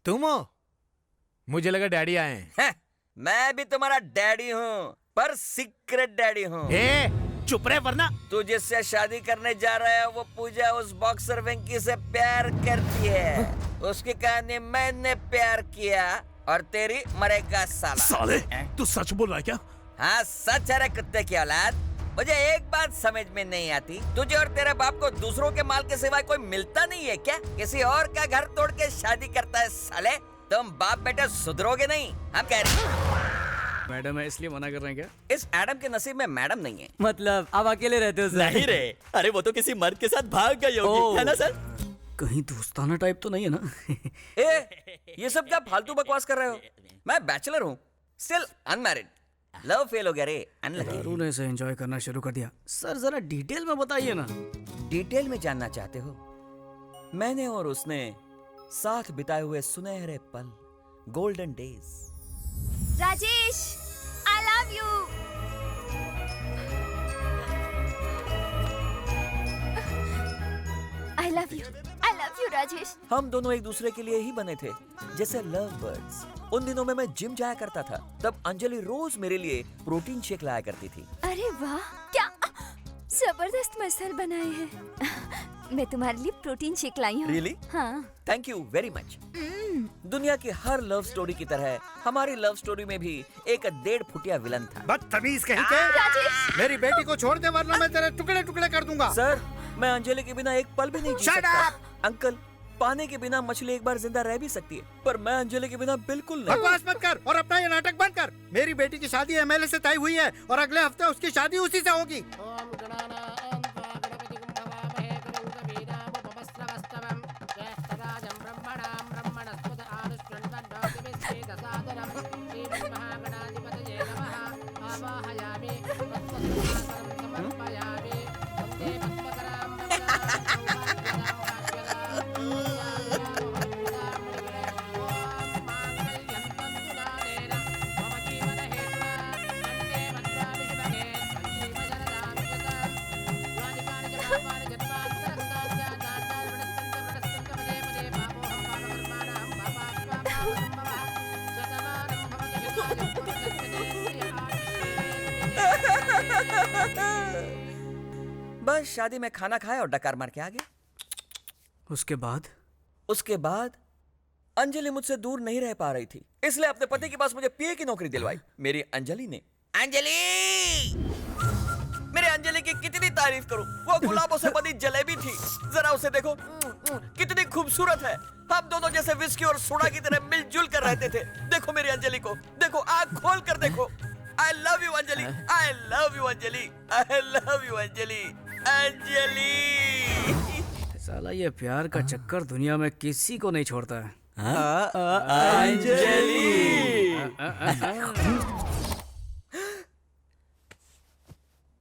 तुम हो? मुझे लगा डैडी आए हैं। मैं भी तुम्हारा डैडी हूँ, पर सीक्रेट डैडी हूँ। चुप रहे वरना। तू जिससे शादी करने जा रहा है वो पूजा उस बॉक्सर वेंकी से प्यार करती है। उसकी कहानी मैंने प्यार किया और तेरी मरेगा साला। साले, तू सच बोल रहा है क्या? हाँ सच है रे कुत्ते की औलाद। मुझे एक बात समझ में नहीं आती, तुझे और तेरे बाप को दूसरों के माल के सिवाय कोई मिलता नहीं है क्या? किसी और का घर तोड़ के शादी करता है साले। तुम बाप बेटे सुधरोगे नहीं, हम कह रहे हैं। मैडम है इसलिए मना कर रहे हैं क्या? इस एडम के नसीब में मैडम नहीं है। मतलब आप अकेले रहते हो सर? नहीं रे, अरे वो तो किसी मर्द के साथ भाग गई होगी, है ना सर? कहीं दोस्ताना टाइप तो नहीं है ना? ये सब क्या फालतू बकवास कर रहे हो? मैं बैचलर हूँ, स्टिल अनमैरिड। लव फेल हो गया रे, अनलकी। दारू ने इसे एंजॉय करना शुरू कर दिया। सर जरा डिटेल में बताइए ना। डिटेल में जानना चाहते हो? मैंने और उसने साथ बिताए हुए सुनहरे पल, golden days. Rajesh, I love you. I love you Rajesh. हम दोनों एक दूसरे के लिए ही बने थे, जैसे लव बर्ड्स। उन दिनों में मैं जिम जाया करता था, तब अंजलि रोज मेरे लिए प्रोटीन शेक लाया करती थी। अरे वाह, क्या जबरदस्त मसल बनाए हैं। मैं तुम्हारे लिए प्रोटीन शेक लाई हूँ। Really? हाँ। Thank you very much. दुनिया की हर लव स्टोरी की तरह हमारी लव स्टोरी में भी एक 1.5 फुटिया विलन था। बदतमीज कहीं के। राजेश, मेरी बेटी को छोड़ दे वरना मैं तेरे टुकड़े टुकड़े कर दूंगा। सर, मैं अंजलि के बिना एक पल भी नहीं जी Shut सकता। up! अंकल, पानी के बिना मछली एक बार जिंदा रह भी सकती है, पर मैं अंजलि के बिना बिल्कुल नहीं। बकवास मत कर और अपना ये नाटक बंद कर। मेरी बेटी की शादी एमएलए से तय हुई है और अगले हफ्ते उसकी शादी उसी से होगी। बस शादी में खाना खाया और डकार मार के आ गया। उसके बाद अंजलि मुझसे दूर नहीं रह पा रही थी, इसलिए अपने पति के पास मुझे पीए की नौकरी दिलवाई। मेरी अंजलि ने। अंजलि! मेरे अंजलि की कितनी तारीफ करूं, वो गुलाबों से बनी जलेबी थी। जरा उसे देखो, कितनी खूबसूरत है। हम दोनों जैसे विस्की और सोडा की तरह मिलजुल कर रहते थे। देखो मेरी अंजलि को, देखो, आंख खोल कर देखो। I love you Anjali, I love you Anjali, I love you Anjali, Anjali. साला ये प्यार का चक्कर दुनिया में किसी को नहीं छोड़ता है। अंजलि!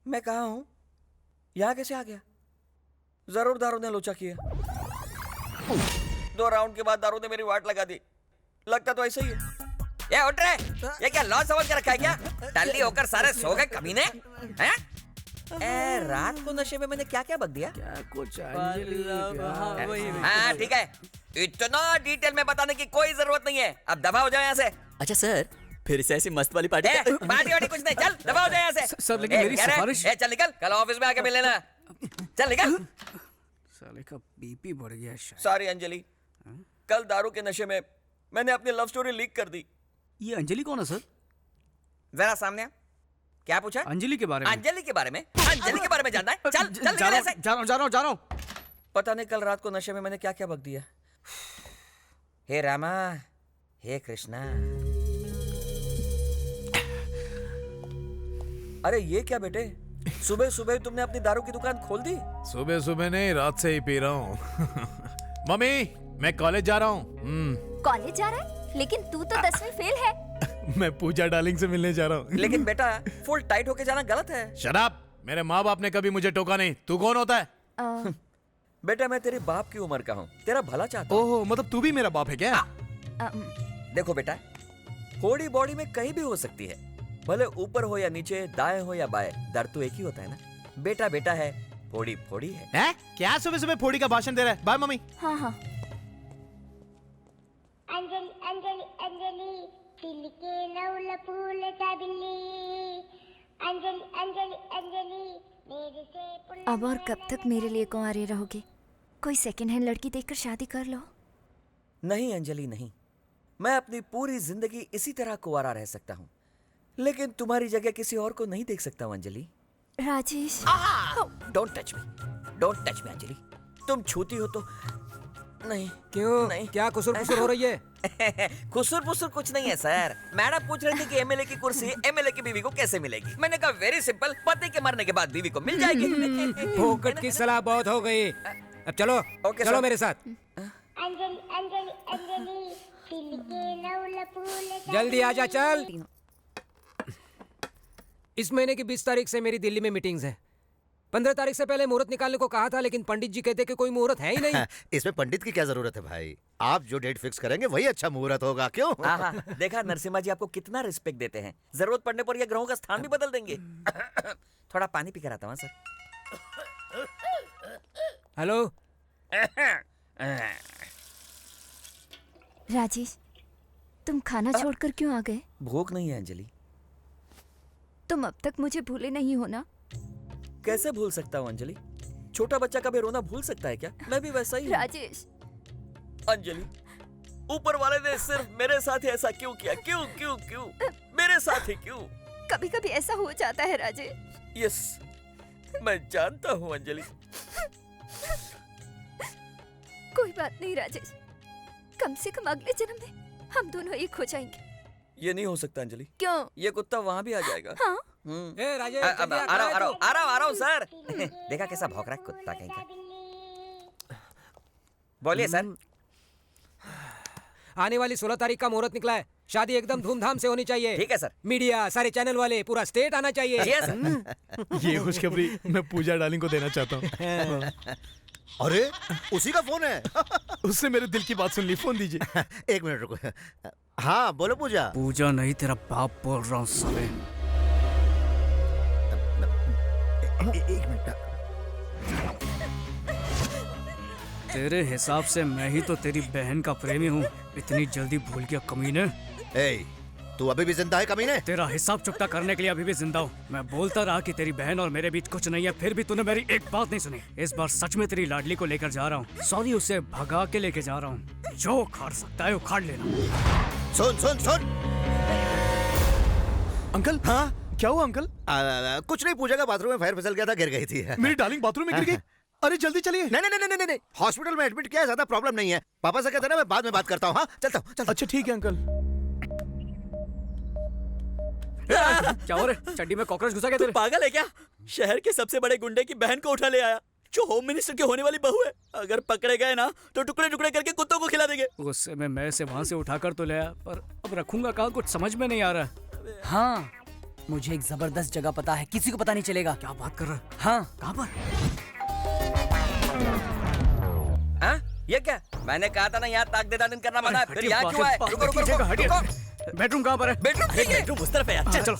मैं कहा हूं? यहाँ कैसे आ गया? जरूर दारू ने लोचा किया। 2 राउंड के बाद दारू ने मेरी वाट लगा दी। लगता तो ऐसे ही है। ये उठ रहे, ये क्या लॉस समझ के रखा है क्या? टल्ली होकर सारे सो गए कमीने हैं? रात को नशे में मैंने क्या क्या बक दिया? क्या कुछ अंजलि प्यार। हाँ ठीक है, इतना डिटेल में बताने की कोई जरूरत नहीं है। अब दबा हो जाओ यहाँ से। अच्छा सर, फिर से ऐसी मस्त वाली पार्टी पार्टी वार्टी कुछ नहीं, चल दबा हो जाओ यहाँ से। सर लेकिन मेरी सिफारिश। चल निकल, कल ऑफिस में आके मिल लेना। चल निकल। साले का बीपी बढ़ गया शायद। सॉरी अंजलि, कल दारू के नशे में मैंने अपनी लव स्टोरी लीक कर दी। ये अंजलि कौन है सर? जरा सामने आ। क्या पूछा? अंजलि के बारे में। अंजलि के बारे में? अंजलि के बारे में जानना है? चल चल निकल यहाँ से। जा रहा हूँ। पता नहीं कल रात को नशे में मैंने क्या क्या बक दिया। हे रामा, हे कृष्णा। अरे ये क्या बेटे, सुबह सुबह तुमने अपनी दारू की दुकान खोल दी? सुबह सुबह नहीं, रात से ही पी रहा हूँ। मम्मी, मैं कॉलेज जा रहा हूँ। कॉलेज जा रहा है? लेकिन तू तो 10वीं फेल है। मैं पूजा डार्लिंग से मिलने जा रहा हूँ। लेकिन बेटा, फुल टाइट होके जाना गलत है। शराब, मेरे माँ बाप ने कभी मुझे टोका नहीं। तू कौन होता है? बेटा मैं तेरे बाप की उम्र का हूँ, तेरा भला चाहता हूँ। ओह, मतलब तू भी मेरा बाप है क्या? देखो बेटा, फोड़ी बॉडी में कहीं भी हो सकती है, भले ऊपर हो या नीचे, दाएं हो या बाएं, दर्द तो एक ही होता है ना। बेटा बेटा है, फोड़ी फोड़ी है। क्या सुबह सुबह फोड़ी का भाषण दे रहा है? Bye mummy. हाँ हाँ। I अंजलि अंजलि अंजलि दिल के नवल फूल सा बिल्ली अंजलि अंजलि अंजलि मेरे से अब और कब तक मेरे लिए कुंवारे रहोगे? कोई सेकंड हैंड लड़की देखकर शादी कर लो। नहीं अंजलि नहीं, मैं अपनी पूरी जिंदगी इसी तरह कुंवारा रह सकता हूँ, लेकिन तुम्हारी जगह किसी और को नहीं देख सकता हूँ Anjali. Rajesh, don't touch me Anjali. तुम छूती हो तो नहीं। क्यों? नहीं। क्या कुसुर पुसुर हो रही है? खुसुर पुसुर कुछ नहीं है सर। मैडम पूछ रही थी कि एमएलए की कुर्सी एमएलए की बीवी को कैसे मिलेगी। मैंने कहा वेरी सिंपल, पति के मरने के बाद बीवी को मिल जाएगी। फोकट की सलाह बहुत हो गई। अब चलो ओके, चलो सर। मेरे साथ। अंजलि अंजलि अंजलि दिल के नवल फूल सा जल्दी आजा चल। इस महीने की 20 तारीख से मेरी दिल्ली में मीटिंग्स है। 15 तारीख से पहले मुहूर्त निकालने को कहा था, लेकिन पंडित जी कहते कि कोई मुहूर्त है ही नहीं। इसमें पंडित की क्या जरूरत है भाई? आप जो डेट फिक्स करेंगे वही अच्छा मुहूर्त होगा, क्यों? आहा, देखा नरसिम्हा जी आपको कितना रिस्पेक्ट देते हैं। जरूरत पड़ने पर ये ग्रहों का स्थान भी बदल देंगे। थोड़ा पानी पी कर आता हूँ सर। हेलो, राजेश, तुम खाना छोड़कर क्यों आ गए? भूख नहीं है अंजलि। तुम अब तक मुझे भूले नहीं हो ना? कैसे भूल सकता हूँ अंजलि? छोटा बच्चा कभी रोना भूल सकता है क्या? मैं भी वैसा ही हूँ। राजेश, अंजलि, ऊपर वाले ने सिर्फ मेरे साथ ही ऐसा क्यों किया? क्यों क्यों क्यों मेरे साथ ही क्यों? कभी कभी ऐसा हो जाता है राजेश। यस, मैं जानता हूँ अंजलि। कोई बात नहीं राजेश, कम से कम अगले जन्म में हम दोनों एक हो जाएंगे। ये नहीं हो सकता अंजलि। क्यों? ये कुत्ता वहाँ भी आ जाएगा। हाँ? ए राजेश, अब जल्दी आ रहा हूँ सर। देखा कैसा भौंक रहा है कुत्ता कहीं का। बोलिए सर। आने वाली 16 तारीख का मुहूर्त निकला है। शादी एकदम धूमधाम से होनी चाहिए। ठीक है सर। मीडिया, सारे चैनल वाले, पूरा स्टेट आना चाहिए। Yes sir. ये खुशखबरी मैं पूजा डार्लिंग को देना चाहता हूँ। अरे उसी का फोन है। उससे मेरे दिल की बात सुन ली। फोन दीजिए। एक मिनट रुको। हाँ बोलो पूजा। पूजा नहीं, तेरा बाप बोल रहा हूँ साले। एक मिनट। तेरे हिसाब से मैं ही तो तेरी बहन का प्रेमी हूँ। इतनी जल्दी भूल गया कमीने। ए, तू अभी भी जिंदा है कमीने? तेरा हिसाब चुकता करने के लिए अभी भी जिंदा हूँ। मैं बोलता रहा कि तेरी बहन और मेरे बीच कुछ नहीं है, फिर भी तूने मेरी एक बात नहीं सुनी। इस बार सच में तेरी लाडली को लेकर जा रहा हूँ। सॉरी, उसे भगा के लेके जा रहा हूँ। जो उखाड़ सकता है उखाड़ लेना। सुन सुन सुन। अंकल। हाँ क्या हुआ अंकल? कुछ नहीं, पूजा का बाथरूम में फायर फिसल गया था, गिर गई थी। मेरी डार्लिंग बाथरूम में गिर गई। अरे जल्दी चलिए। नहीं नहीं नहीं नहीं नहीं, हॉस्पिटल में एडमिट किया है, ज्यादा प्रॉब्लम नहीं है। पापा से कहते ना मैं बाद में बात करता हूँ। हाँ चलता हूँ। अच्छा ठीक है अंकल। क्या हो रहा है? चड्डी में कॉकरोच घुसा गया तेरे? पागल है क्या? शहर के सबसे बड़े गुंडे की बहन को उठा ले आया, जो होम मिनिस्टर की होने वाली बहू है। अगर पकड़े गए ना तो टुकड़े टुकड़े करके कुत्तों को खिला देंगे। गुस्से में मैं से वहाँ से उठाकर तो ले आया, पर अब रखूंगा कहाँ, कुछ समझ में नहीं आ रहा। हाँ, मुझे एक जबरदस्त जगह पता है, किसी को पता नहीं चलेगा। क्या बात कर रहा है? हाँ, कहाँ पर? हाँ? ये क्या? मैंने कहा था ना यहाँ ताक दे दादन करना मना है। फिर हटिए, यहाँ क्यों आए? पागल, रुको रुको पागल की जगह, हटिए। रुको। बेडरूम कहाँ पर है? बेडरूम ठीक है। बेडरूम उस तरफ है यार। चलो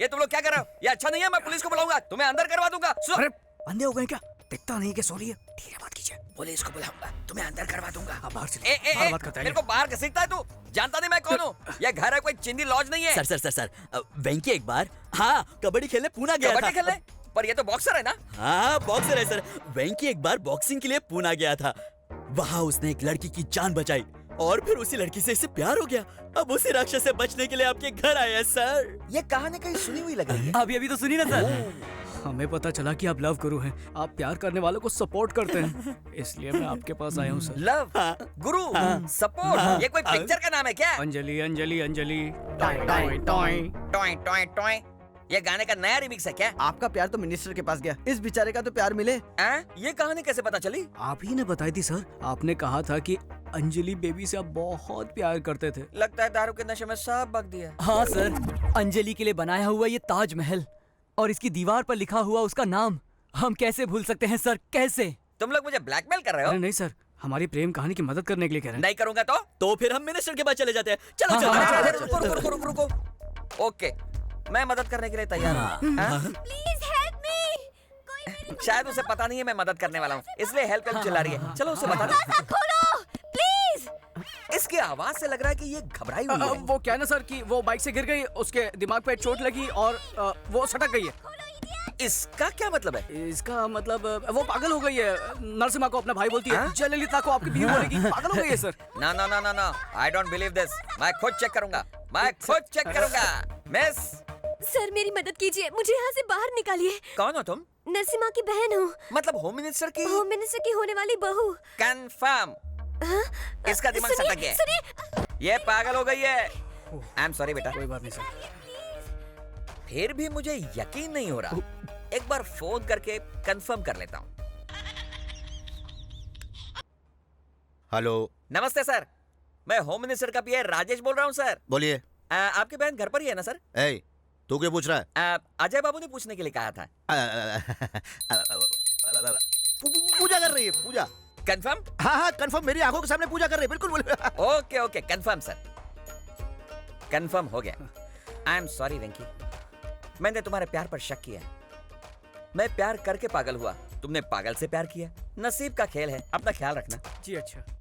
ये तुम लोग क्या कर रहे हो? ये अच्छा नहीं है, मैं पुलिस को बुलाऊंगा, तुम्हें अंदर करवा दूंगा। अरे अंधे हो गए क्या? दिखता नहीं कि सो रही है। ठीक है, बात कीजिए। पुलिस को बुलाऊंगा, तुम्हें अंदर करवा दूंगा। आप बाहर चलिए। बाहर बात करते हैं। मेरे को बाहर घसीटता है तू? जानता नहीं मैं कौन हूँ? ये घर है, कोई चिंदी लॉज नहीं है। सर सर सर सर वेंकी एक बार हाँ कबड्डी खेलने पूना गया था। कबड्डी खेलने? पर ये तो बॉक्सर है ना? हाँ बॉक्सर है सर। वेंकी एक बार बॉक्सिंग के लिए पूना गया था। वहाँ उसने एक लड़की की जान बचाई और फिर उसी लड़की से इसे प्यार हो गया। अब उसी राक्षस से बचने के लिए आपके घर आए हैं सर। ये कहानी कहीं सुनी हुई लग रही है। अभी अभी तो सुनी ना सर। हमें पता चला कि आप लव गुरु हैं। आप प्यार करने वालों को सपोर्ट करते हैं, इसलिए मैं आपके पास आया हूँ सर। लव गुरु सपोर्ट, ये कोई पिक्चर का नाम है क्या? Anjali Anjali Anjali toy toy toy. Toy toy toy, ये गाने का नया रिमिक्स है क्या? आपका प्यार तो मिनिस्टर के पास गया, इस बेचारे का तो प्यार मिले। ये कहानी कैसे पता चली? आप ही ने बताई थी सर। आपने कहा था कि अंजलि बेबी से आप बहुत प्यार करते थे। लगता है दारू के नशे में सब बक दिया। हाँ सर, अंजलि के लिए बनाया हुआ ये ताजमहल और इसकी दीवार पर लिखा हुआ उसका नाम हम कैसे भूल सकते हैं सर, कैसे? तुम लोग मुझे ब्लैकमेल कर रहे हो? अरे नहीं सर, हमारी प्रेम कहानी की मदद करने के लिए कह रहे हैं। नहीं करूंगा तो फिर हम मिनिस्टर के पास चले जाते हैं। चलो हाँ, चलो हाँ, चलो, हाँ, चलो, रुको चलो, रुको रुको रुको रुको। ओके, मैं मदद करने के लिए तैयार हूँ। Please help me. कोई मेरी शायद उसे पता नहीं है मैं मदद करने वाला हूँ, इसलिए हेल्प चिल्ला रही है। चलो उसे बता दो। दरवाजा खोलो प्लीज। इसकी आवाज से लग रहा है कि ये घबराई हुई है। वो क्या है ना सर कि वो बाइक से गिर गई, उसके दिमाग पे चोट लगी और वो सटक गई है। इसका क्या मतलब है? इसका मतलब वो पागल हो गई है। नरसिम्हा को अपना भाई बोलती है, जयललिता को आपकी बीवी बोलेगी। पागल हो गई है सर। ना ना ना ना ना, आई डोंट बिलीव दिस। मैं खुद चेक करूंगा, मैं खुद चेक करूंगा। मिस, सर मेरी मदद कीजिए, मुझे यहाँ से बाहर निकालिए। कौन हो तुम? नरसिम्हा की बहन हूँ, मतलब होम मिनिस्टर की? होम मिनिस्टर की होने वाली बहू। कंफर्म। इसका दिमाग सटक गया है। सुनिए, ये पागल हो गई है। आई एम सॉरी बेटा। कोई बात नहीं सर। फिर भी मुझे यकीन नहीं हो रहा, एक बार फोन करके कंफर्म कर लेता हूँ। हेलो, नमस्ते सर, मैं होम मिनिस्टर का पीए राजेश बोल रहा हूँ सर। बोलिए। आपकी बहन घर पर ही है ना सर? ए, तू क्यों पूछ रहा है? अजय बाबू ने पूछने के लिए कहा था। पूजा कर रही है, पूजा। कंफर्म? हाँ हाँ कंफर्म, मेरी आंखों के सामने पूजा कर रही है, बिल्कुल बोलिए। Okay okay, confirm sir, confirm हो गया। आई एम सॉरी वेंकी, मैंने तुम्हारे प्यार पर शक किया। मैं प्यार करके पागल हुआ, तुमने पागल से प्यार किया। नसीब का खेल है, अपना ख्याल रखना। जी अच्छा।